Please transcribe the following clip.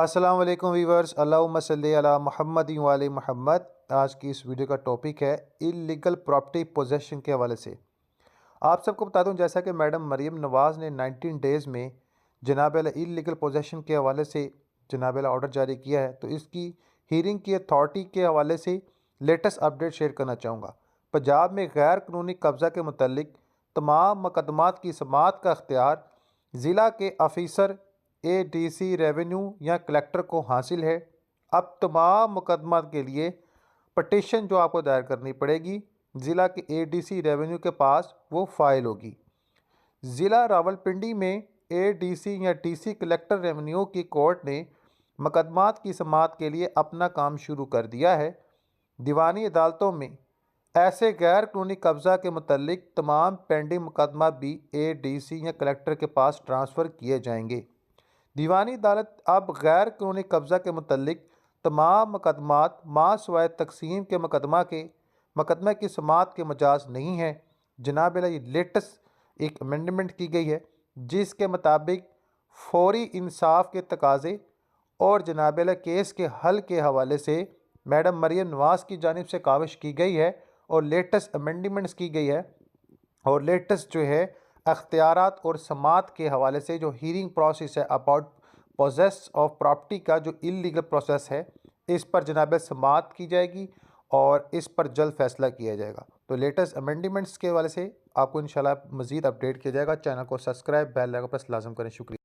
अस्सलाम वालेकुम वीवर्स, अल्लाहुम्मा सल्ली अला मुहम्मद व आले मुहम्मद। आज की इस वीडियो का टॉपिक है इल्लीगल प्रॉपर्टी पोजेशन के हवाले से। आप सबको बता दूं, जैसा कि मैडम मरीम नवाज़ ने 19 डेज़ में जनाब इल्लीगल पोजेशन के हवाले से जनाब ऑर्डर जारी किया है, तो इसकी हीयरिंग की अथॉरिटी के हवाले से लेटेस्ट अपडेट शेयर करना चाहूँगा। पंजाब में गैर कानूनी कब्ज़ा के मुतल्लिक तमाम मुकदमात की समाअत का अख्तियार ज़िला के ऑफिसर ADC रेवेन्यू या कलेक्टर को हासिल है। अब तमाम मुकदमात के लिए पटिशन जो आपको दायर करनी पड़ेगी, ज़िला के ADC रेवेन्यू के पास वो फाइल होगी। ज़िला रावलपिंडी में ADC या DC कलेक्टर रेवेन्यू की कोर्ट ने मुकदमात की समाअत के लिए अपना काम शुरू कर दिया है। दीवानी अदालतों में ऐसे गैर कानूनी कब्ज़ा के मुतल्लिक तमाम पेंडिंग मुकदमा भी ADC या कलेक्टर के पास ट्रांसफ़र किए जाएंगे। दीवानी अदालत अब गैर कानूनी कब्ज़ा के मुतल्लिक तमाम मुकदमात मासवाए तकसीम के मुकदमे की समाअत के मजाज नहीं है। जनाब ये लेटेस्ट एक अमेंडमेंट की गई है, जिसके मुताबिक फौरी इंसाफ के तकाजे और जनाब केस के हल के हवाले से मैडम मरीम नवाज़ की जानिब से काविश की गई है और लेटेस्ट अमेंडमेंट्स की गई है। और लेटेस्ट जो है अख्तियारात और समात के हवाले से जो हीयरिंग प्रोसेस है अबाउट पोजेस ऑफ प्रॉपर्टी का जो इल्लीगल प्रोसेस है, इस पर जनाब समात की जाएगी और इस पर जल्द फैसला किया जाएगा। तो लेटेस्ट अमेंडमेंट्स के हवाले से आपको इंशाल्लाह मज़ीद अपडेट किया जाएगा। चैनल को सब्सक्राइब, बेल आइकन पर लाजम करें। शुक्रिया।